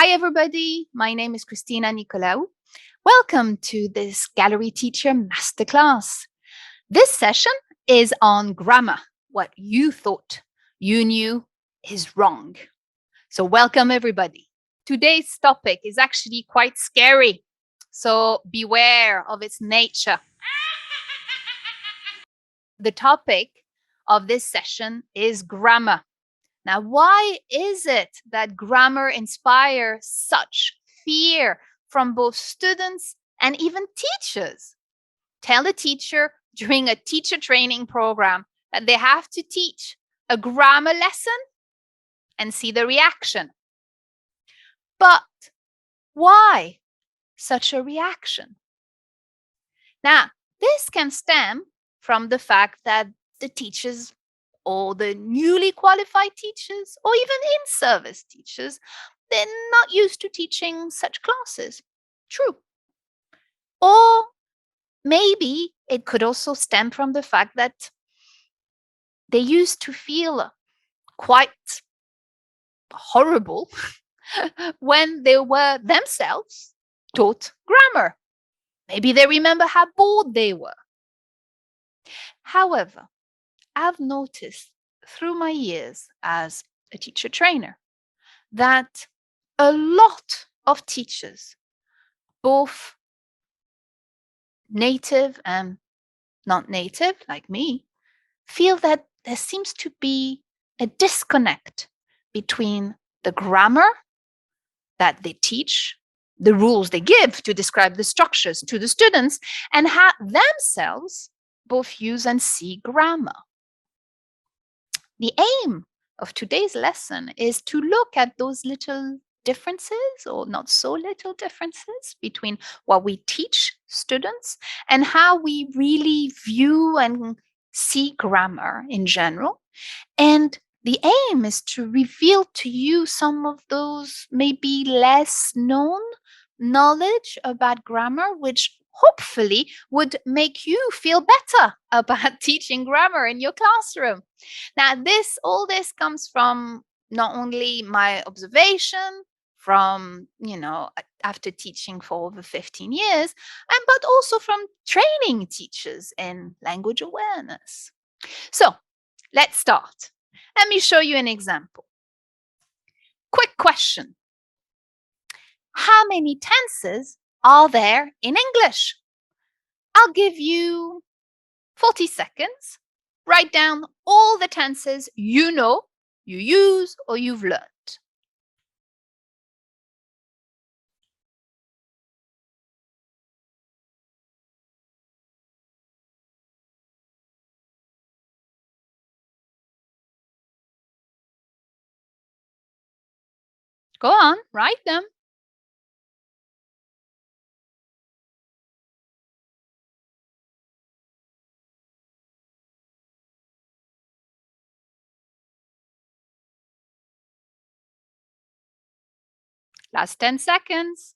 Hi, everybody. My name is Cristina Nicolaou. Welcome to this Gallery Teacher Masterclass. This session is on grammar, what you thought you knew is wrong. So welcome, everybody. Today's topic is actually quite scary, so beware of its nature. The topic of this session is grammar. Now, why is it that grammar inspires such fear from both students and even teachers? Tell a teacher during a teacher training program that they have to teach a grammar lesson and see the reaction. But why such a reaction? Now, this can stem from the fact that the teachers or the newly qualified teachers or even in-service teachers, they're not used to teaching such classes. True. Or maybe it could also stem from the fact that they used to feel quite horrible when they were themselves taught grammar. Maybe they remember how bored they were. However, I've noticed through my years as a teacher trainer that a lot of teachers, both native and not native, like me, feel that there seems to be a disconnect between the grammar that they teach, the rules they give to describe the structures to the students, and how themselves both use and see grammar. The aim of today's lesson is to look at those little differences or not so little differences between what we teach students and how we really view and see grammar in general. And the aim is to reveal to you some of those maybe less known knowledge about grammar, which hopefully would make you feel better about teaching grammar in your classroom. Now, all this comes from not only my observation from, after teaching for over 15 years, but also from training teachers in language awareness. So let's start. Let me show you an example. Quick question. How many tenses are there in English? I'll give you 40 seconds. Write down all the tenses you know, you use, or you've learned. Go on, write them. Last 10 seconds.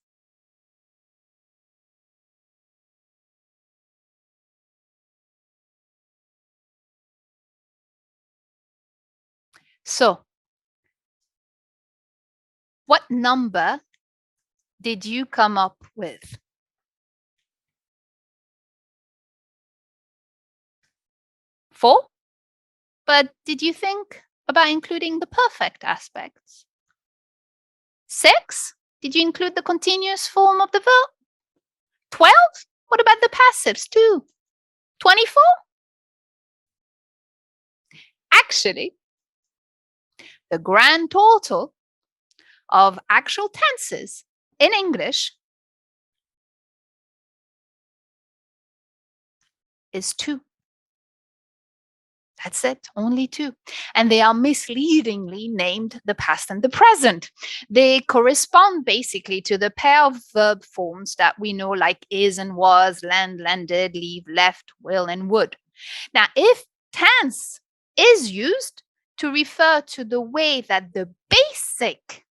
So, what number did you come up with? 4? But did you think about including the perfect aspects? 6? Did you include the continuous form of the verb? 12? What about the passives too? 24? Actually, the grand total of actual tenses in English is 2. That's it, only 2. And they are misleadingly named the past and the present. They correspond basically to the pair of verb forms that we know, like is and was, land, landed, leave, left, will, and would. Now, if tense is used to refer to the way that the basic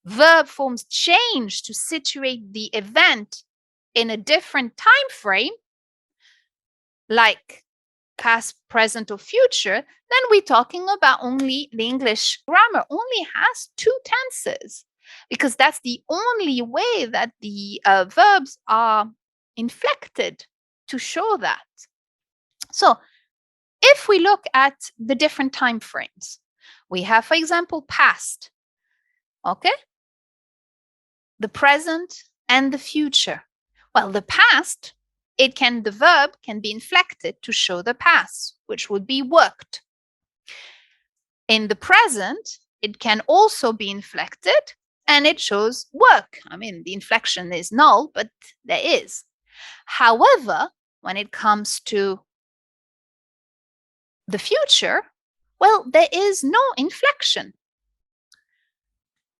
verb forms change to situate the event in a different time frame, like past, present, or future, then we're talking about only the English grammar only has 2 tenses. because that's the only way that the verbs are inflected to show that. So if we look at the different time frames, we have, for example, past, okay? The present and the future. Well, the past, the verb can be inflected to show the past, which would be worked. In the present, it can also be inflected and it shows work. I mean, the inflection is null, but there is. However, when it comes to the future, well, there is no inflection.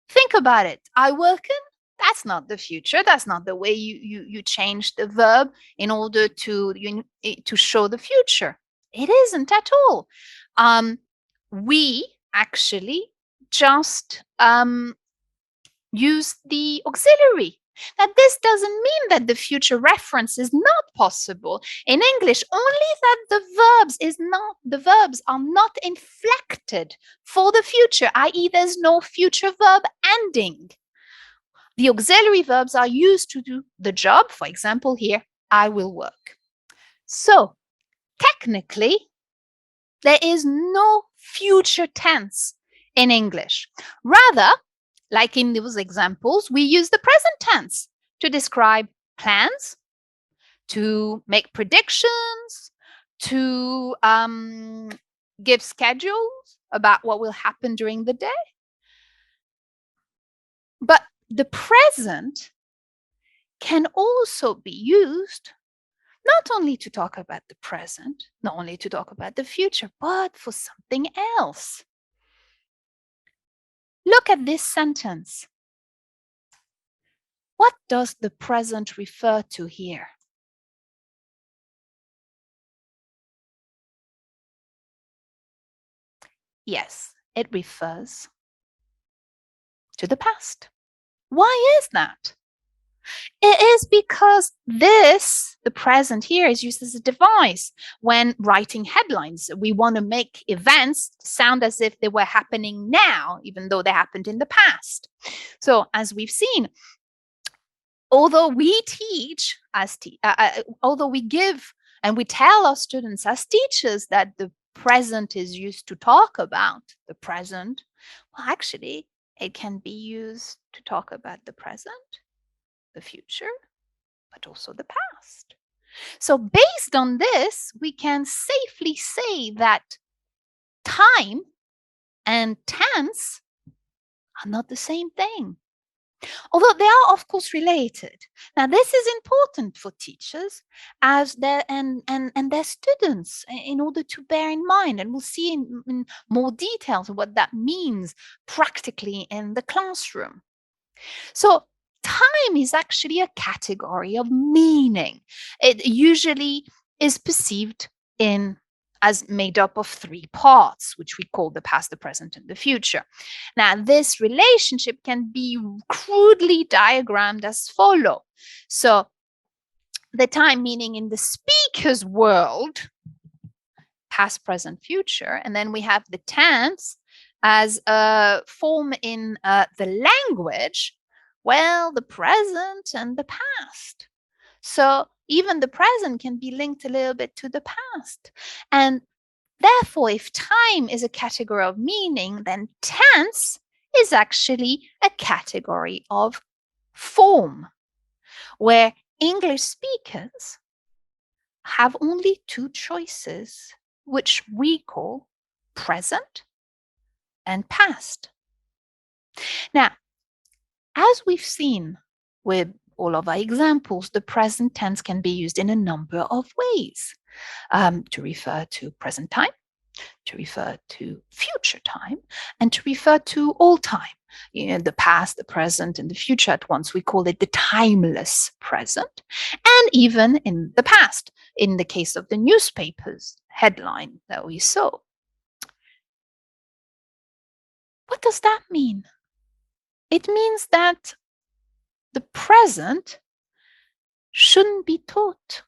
Think about it. I worken, that's not the future. That's not the way you change the verb in order to show the future. It isn't at all. We actually just use the auxiliary. Now, this doesn't mean that the future reference is not possible. In English, only that the verbs are not inflected for the future, i.e. there's no future verb ending. The auxiliary verbs are used to do the job. For example, here, I will work. So, technically, there is no future tense in English. Rather, like in those examples, we use the present tense to describe plans, to make predictions, to give schedules about what will happen during the day. But the present can also be used not only to talk about the present, not only to talk about the future, but for something else. Look at this sentence. What does the present refer to here? Yes, it refers to the past. Why is that? It is because the present here, is used as a device when writing headlines. We want to make events sound as if they were happening now, even though they happened in the past. So as we've seen, although we teach, although we give and we tell our students as teachers that the present is used to talk about the present, well, actually, it can be used to talk about the present, the future, but also the past. So based on this, we can safely say that time and tense are not the same thing, although they are of course related. Now this is important for teachers as their and their students in order to bear in mind, and we'll see in more details what that means practically in the classroom. So time is actually a category of meaning. It usually is perceived as made up of three parts, which we call the past, the present, and the future. Now, this relationship can be crudely diagrammed as follows. So the time meaning in the speaker's world, past, present, future, and then we have the tense as a form in the language, well, the present and the past. So even the present can be linked a little bit to the past. And therefore, if time is a category of meaning, then tense is actually a category of form, where English speakers have only two choices, which we call present and past. Now, as we've seen with all of our examples, the present tense can be used in a number of ways to refer to present time, to refer to future time, and to refer to all time. The past, the present, and the future at once. We call it the timeless present. And even in the past, in the case of the newspaper's headline that we saw. What does that mean? It means that the present shouldn't be taught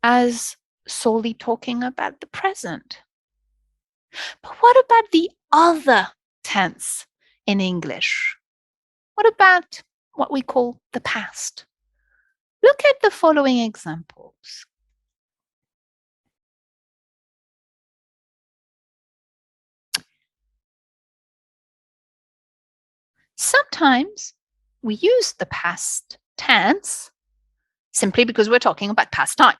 as solely talking about the present. But what about the other tense in English? What about what we call the past? Look at the following examples. Sometimes we use the past tense simply because we're talking about past time.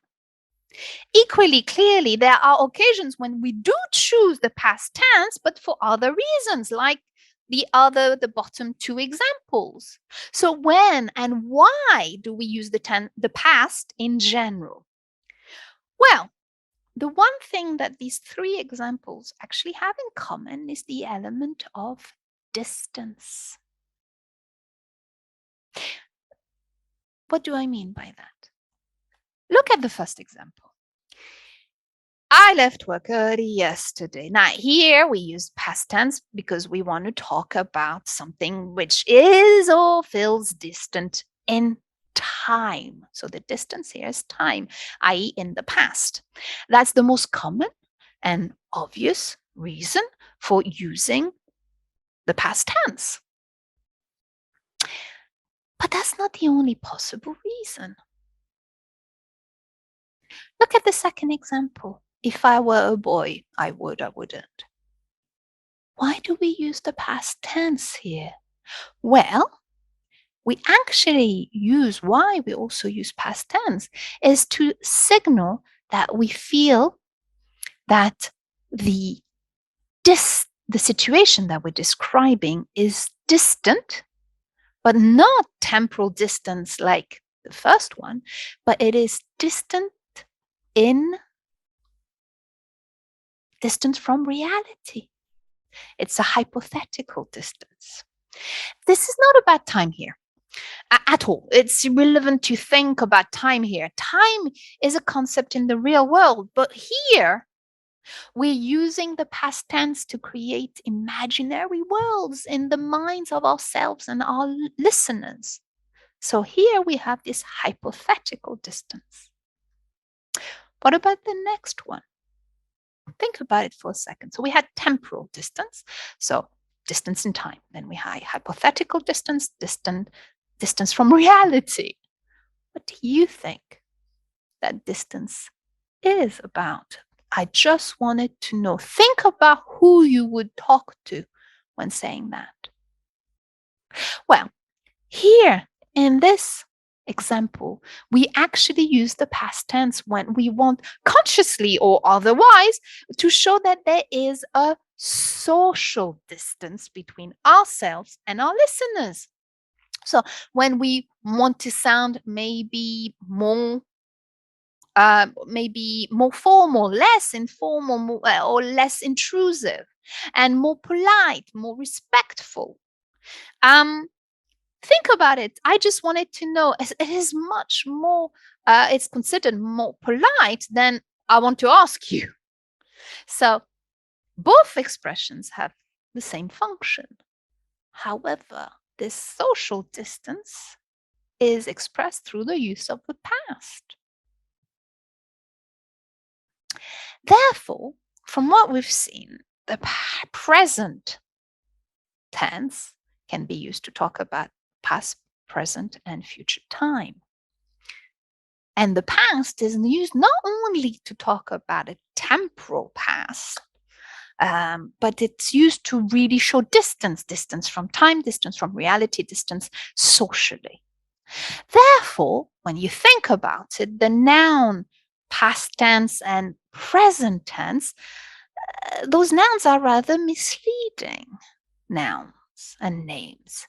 Equally clearly, there are occasions when we do choose the past tense, but for other reasons, like the bottom two examples. So when and why do we use the past in general? Well, the one thing that these three examples actually have in common is the element of distance. What do I mean by that? Look at the first example. I left work early yesterday. Now, here we use past tense because we want to talk about something which is or feels distant in time. So the distance here is time, i.e., in the past. That's the most common and obvious reason for using the past tense. But that's not the only possible reason. Look at the second example. If I were a boy, I wouldn't. Why do we use the past tense here? Well, we actually use why we also use past tense is to signal that we feel that the situation that we're describing is distant, but not temporal distance like the first one, but it is distant in distance from reality. It's a hypothetical distance. This is not about time here at all. It's irrelevant to think about time here. Time is a concept in the real world, but here we're using the past tense to create imaginary worlds in the minds of ourselves and our listeners. So here we have this hypothetical distance. What about the next one? Think about it for a second. So we had temporal distance, so distance in time. Then we had hypothetical distance, distance from reality. What do you think that distance is about? I just wanted to know. Think about who you would talk to when saying that. Well, here in this example, we actually use the past tense when we want, consciously or otherwise, to show that there is a social distance between ourselves and our listeners. So when we want to sound maybe more formal, less informal, or less intrusive, and more polite, more respectful. Think about it. I just wanted to know, it is much more, it's considered more polite than I want to ask you. So both expressions have the same function. However, this social distance is expressed through the use of the past. Therefore, from what we've seen, the present tense can be used to talk about past, present, and future time. And the past is used not only to talk about a temporal past, but it's used to really show distance from time, distance from reality, distance socially. Therefore, when you think about it, the noun past tense and present tense, those nouns are rather misleading nouns and names.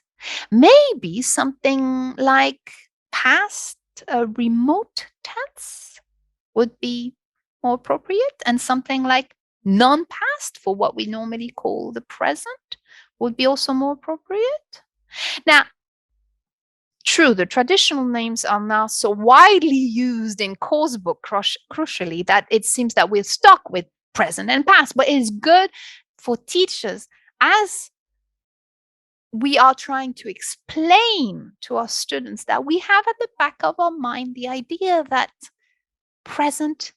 Maybe something like past remote tense would be more appropriate, and something like non-past for what we normally call the present would be also more appropriate. Now, true, the traditional names are now so widely used in course book crucially that it seems that we're stuck with present and past, but it's good for teachers as we are trying to explain to our students that we have at the back of our mind the idea that present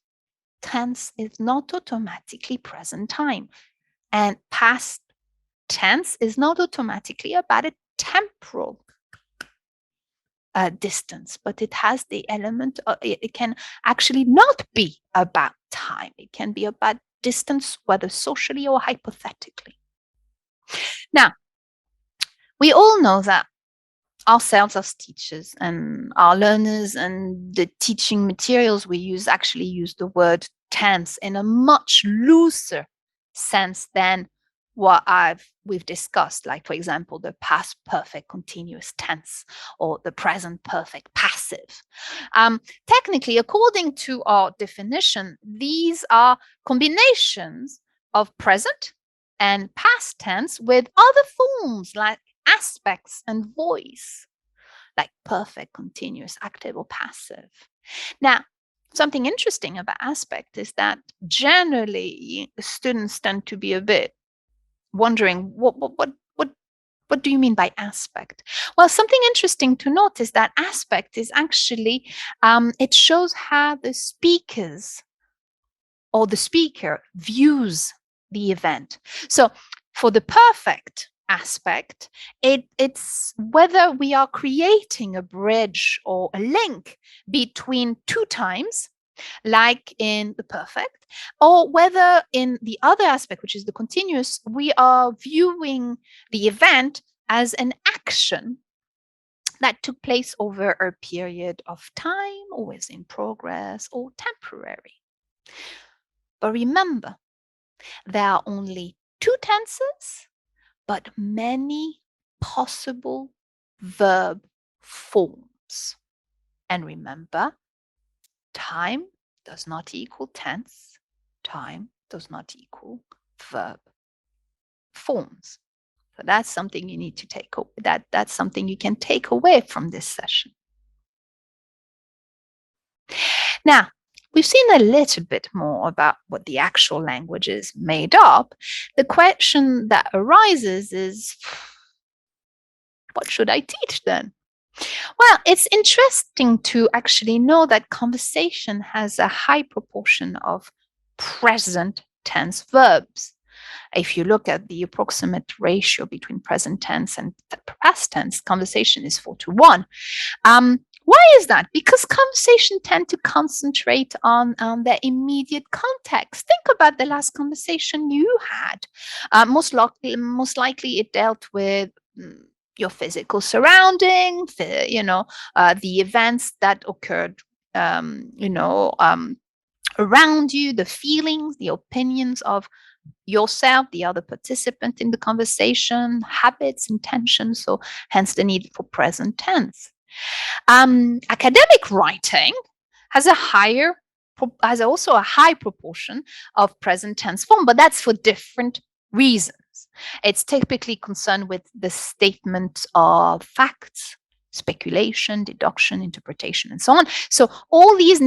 tense is not automatically present time, and past tense is not automatically about a temporal distance, but it has the element, it can actually not be about time. It can be about distance, whether socially or hypothetically. Now, we all know that ourselves as teachers and our learners and the teaching materials we use actually use the word tense in a much looser sense than what we've discussed, like for example the past perfect continuous tense or the present perfect passive. Technically, according to our definition, these are combinations of present and past tense with other forms like aspects and voice, like perfect, continuous, active, or passive. Now, something interesting about aspect is that generally students tend to be a bit wondering what do you mean by aspect? Well, something interesting to note is that aspect is actually it shows how the speakers or the speaker views the event. So for the perfect aspect, it's whether we are creating a bridge or a link between two times, like in the perfect, or whether in the other aspect, which is the continuous, we are viewing the event as an action that took place over a period of time, or is in progress or temporary. But remember, there are only two tenses, but many possible verb forms. And remember, time does not equal tense. Time does not equal verb forms. So that's something you need to that's something you can take away from this session. Now, we've seen a little bit more about what the actual language is made up. The question that arises is, what should I teach then? Well, it's interesting to actually know that conversation has a high proportion of present tense verbs. If you look at the approximate ratio between present tense and past tense, conversation is 4:1. Why is that? Because conversation tend to concentrate on their immediate context. Think about the last conversation you had. Most likely it dealt with your physical surroundings, the events that occurred, around you, the feelings, the opinions of yourself, the other participant in the conversation, habits, intentions, so hence the need for present tense. Academic writing has also a high proportion of present tense form, but that's for different reasons. It's typically concerned with the statement of facts, speculation, deduction, interpretation, and so on. So all these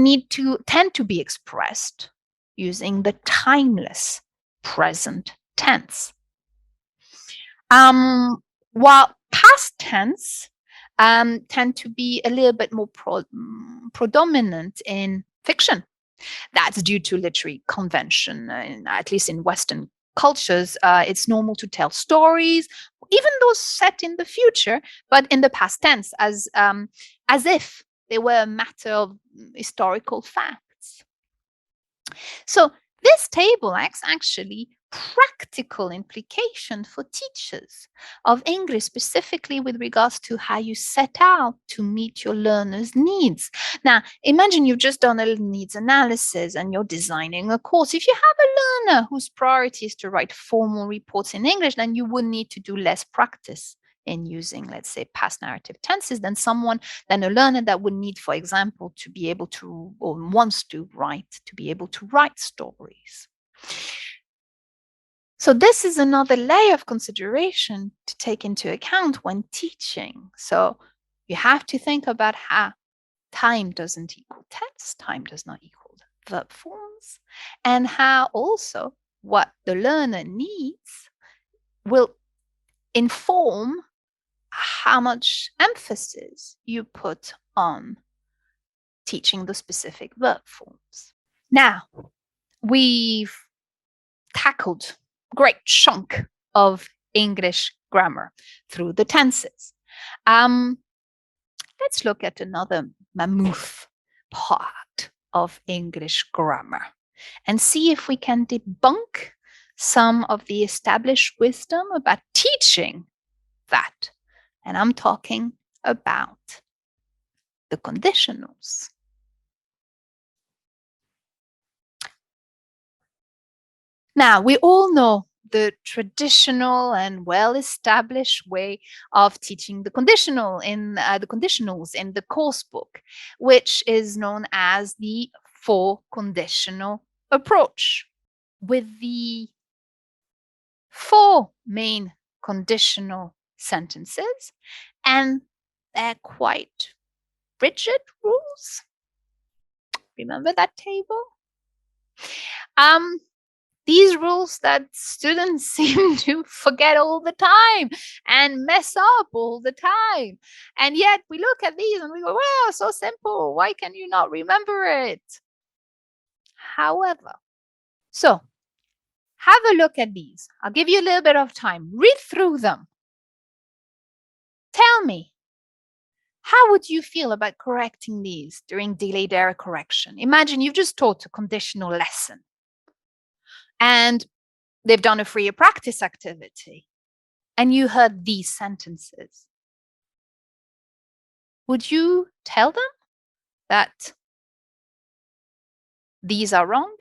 tend to be expressed using the timeless present tense. While past tense tend to be a little bit more predominant in fiction. That's due to literary convention, at least in Western cultures. It's normal to tell stories, even those set in the future, but in the past tense, as if they were a matter of historical facts. So this table has actually practical implication for teachers of English, specifically with regards to how you set out to meet your learners' needs. Now, imagine you've just done a needs analysis and you're designing a course. If you have a learner whose priority is to write formal reports in English, then you would need to do less practice in using, let's say, past narrative tenses than a learner that would need, for example, to be able to, or wants to be able to write stories. So this is another layer of consideration to take into account when teaching. So you have to think about how time doesn't equal tense, time does not equal verb forms, and how also what the learner needs will inform how much emphasis you put on teaching the specific verb forms. Now, we've tackled a great chunk of English grammar through the tenses. Let's look at another mammoth part of English grammar and see if we can debunk some of the established wisdom about teaching that. And I'm talking about the conditionals. Now, we all know the traditional and well-established way of teaching the conditionals in the course book, which is known as the four-conditional approach, with the four main conditional sentences, and they're quite rigid rules. Remember that table? These rules that students seem to forget all the time and mess up all the time. And yet we look at these and we go, wow, so simple. Why can you not remember it? However, so have a look at these. I'll give you a little bit of time. Read through them. Tell me, how would you feel about correcting these during delayed error correction? Imagine you've just taught a conditional lesson and they've done a free practice activity and you heard these sentences. Would you tell them that these are wrong?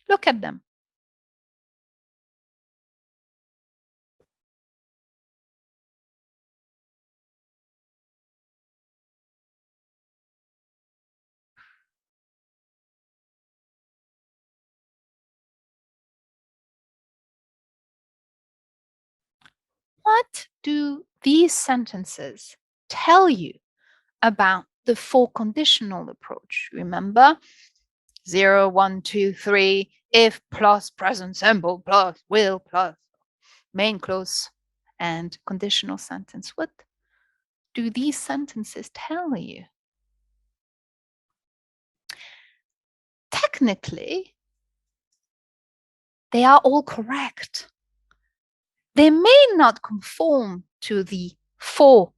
Look at them. What do these sentences tell you about the four-conditional approach? Remember, 0, 1, 2, 3, if plus present simple plus will plus main clause and conditional sentence. What do these sentences tell you? Technically, they are all correct. They may not conform to the four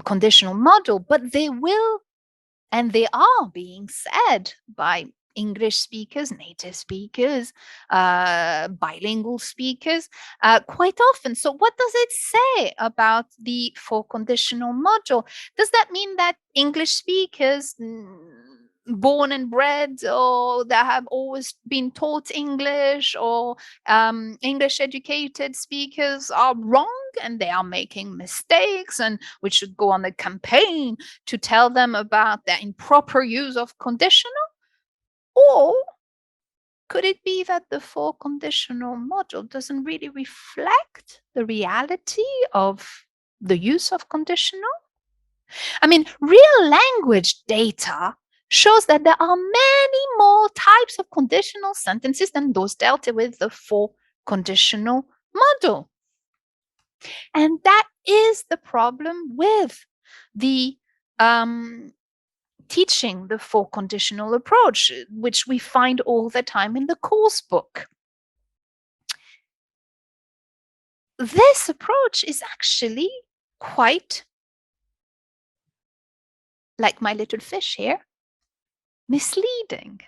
conditional model, but they will, and they are being said by English speakers, native speakers, bilingual speakers quite often. So what does it say about the four-conditional model? Does that mean that English speakers born and bred or that have always been taught English or English educated speakers are wrong and they are making mistakes and we should go on a campaign to tell them about their improper use of conditional? Or could it be that the four-conditional model doesn't really reflect the reality of the use of conditional? I mean, real language data shows that there are many more types of conditional sentences than those dealt with the four-conditional model. And that is the problem with the teaching the four-conditional approach, which we find all the time in the course book. This approach is actually quite, like my little fish here, misleading.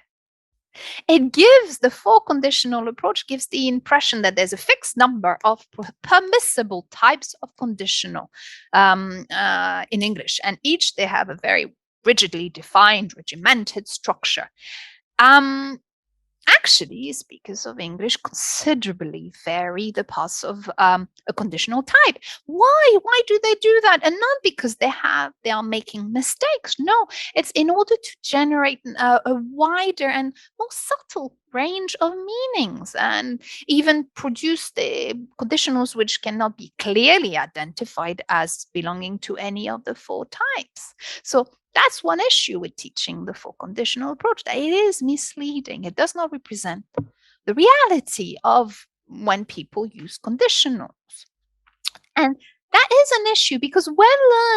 It gives the four-conditional approach gives the impression that there's a fixed number of permissible types of conditional in English, and each they have a very rigidly defined, regimented structure. Actually, speakers of English considerably vary the parts of a conditional type. Why? Why do they do that? And not because they are making mistakes. No, it's in order to generate a wider and more subtle range of meanings and even produce the conditionals which cannot be clearly identified as belonging to any of the four types. So that's one issue with teaching the four-conditional approach, that it is misleading. It does not represent the reality of when people use conditionals. And that is an issue because when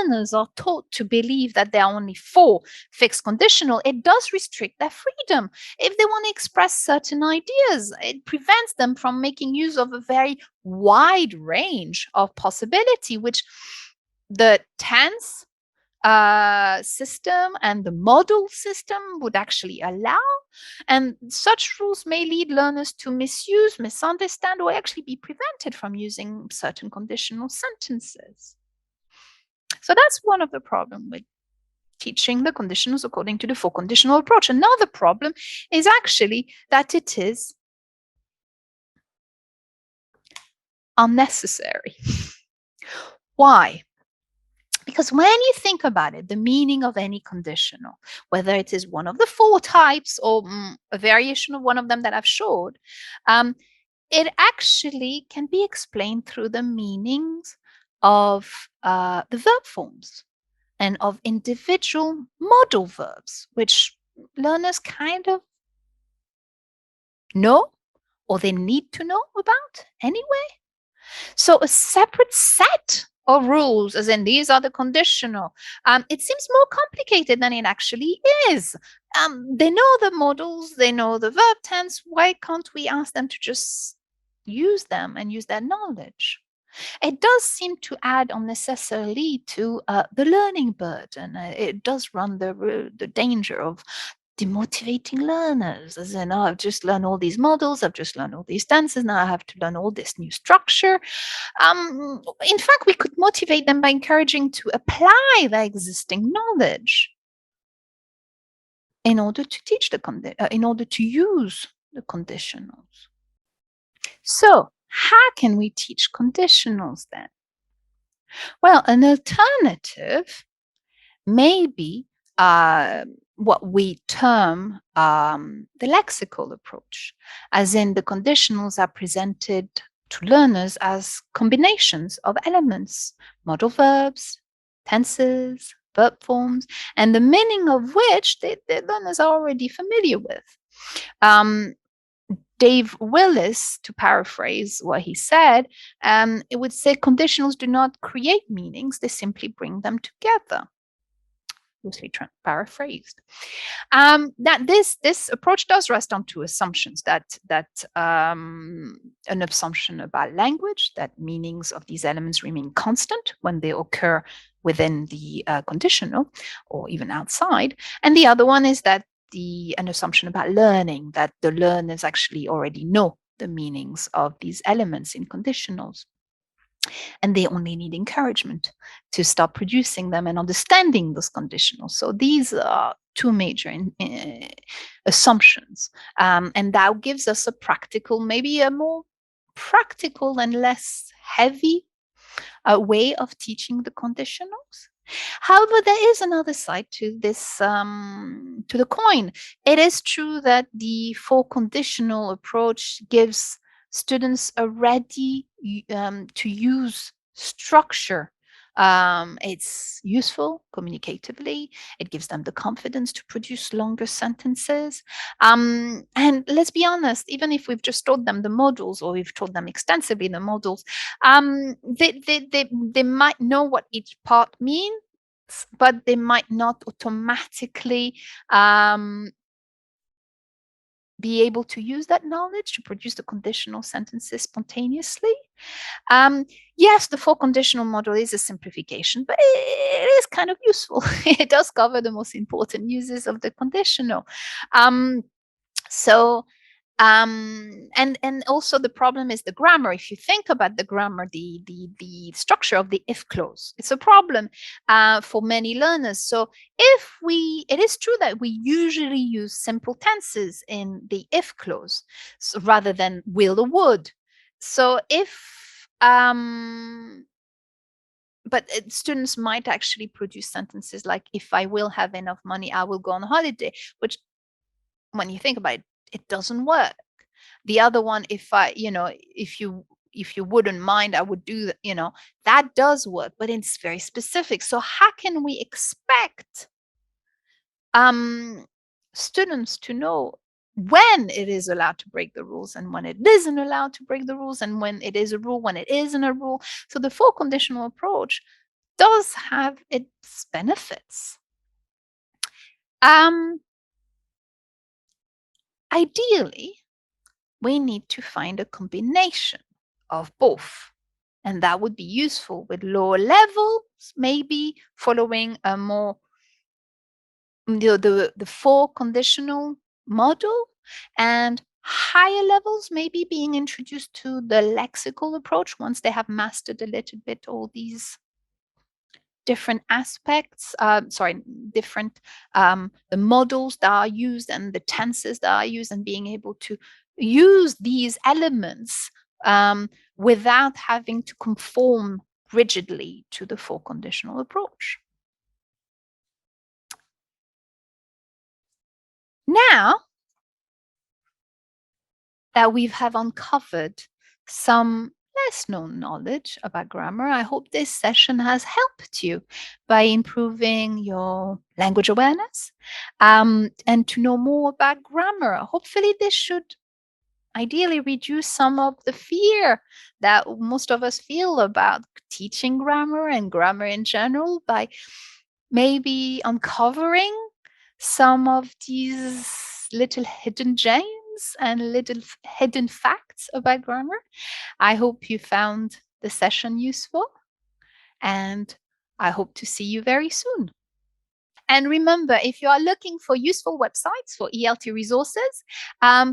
learners are taught to believe that there are only four fixed conditional, it does restrict their freedom. If they want to express certain ideas, it prevents them from making use of a very wide range of possibility, which the tense system and the model system would actually allow. And such rules may lead learners to misuse, misunderstand, or actually be prevented from using certain conditional sentences. So that's one of the problems with teaching the conditionals according to the four-conditional approach. Another problem is actually that it is unnecessary. Why? Because when you think about it, the meaning of any conditional, whether it is one of the four types or a variation of one of them that I've showed, it actually can be explained through the meanings of the verb forms and of individual modal verbs, which learners kind of know or they need to know about anyway. So a separate set of rules, as in these are the conditional, it seems more complicated than it actually is. They know the modals, they know the verb tense. Why can't we ask them to just use them and use their knowledge? It does seem to add unnecessarily to the learning burden. It does run the danger of demotivating learners, as in, oh, I've just learned all these models, I've just learned all these dances, now I have to learn all this new structure. In fact, we could motivate them by encouraging to apply their existing knowledge in order to teach in order to use the conditionals. So, how can we teach conditionals then? Well, an alternative may be what we term the lexical approach, as in the conditionals are presented to learners as combinations of elements, modal verbs, tenses, verb forms, and the meaning of which the learners are already familiar with. Dave Willis, to paraphrase what he said, it would say conditionals do not create meanings, they simply bring them together. Loosely paraphrased. That this approach does rest on two assumptions. That an assumption about language, that meanings of these elements remain constant when they occur within the conditional or even outside, and the other one is that an assumption about learning, that the learners actually already know the meanings of these elements in conditionals. And they only need encouragement to start producing them and understanding those conditionals. So these are two major assumptions. And that gives us a practical, maybe a more practical and less heavy way of teaching the conditionals. However, there is another side to this, to the coin. It is true that the four-conditional approach gives students a ready to use structure. It's useful communicatively. It gives them the confidence to produce longer sentences. And let's be honest, even if we've just taught them the models or we've taught them extensively the models, they might know what each part means, but they might not automatically be able to use that knowledge to produce the conditional sentences spontaneously. Yes, the four-conditional model is a simplification, but it is kind of useful. It does cover the most important uses of the conditional. And also the problem is the grammar. If you think about the grammar, the structure of the if clause, it's a problem for many learners. So it is true that we usually use simple tenses in the if clause, so rather than will or would. So but students might actually produce sentences like, if I will have enough money, I will go on holiday, which when you think about it, it doesn't work. The other one, if you wouldn't mind, I would do that, that does work, but it's very specific. So how can we expect students to know when it is allowed to break the rules and when it isn't allowed to break the rules, and when it is a rule, when it isn't a rule? So the four-conditional approach does have its benefits. Ideally, we need to find a combination of both. And that would be useful with lower levels, maybe following a more the four-conditional model, and higher levels maybe being introduced to the lexical approach once they have mastered a little bit all these different aspects, different the models that are used and the tenses that are used, and being able to use these elements without having to conform rigidly to the four-conditional approach. Now that we have uncovered some less known knowledge about grammar, I hope this session has helped you by improving your language awareness and to know more about grammar. Hopefully, this should ideally reduce some of the fear that most of us feel about teaching grammar and grammar in general by maybe uncovering some of these little hidden gems and little hidden facts about grammar. I hope you found the session useful, and I hope to see you very soon. And remember, if you are looking for useful websites for ELT resources,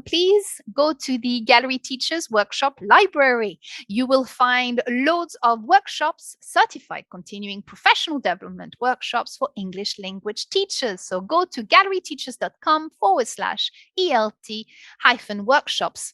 please go to the Gallery Teachers Workshop Library. You will find loads of workshops, certified continuing professional development workshops for English language teachers. So go to galleryteachers.com/ELT-workshops/.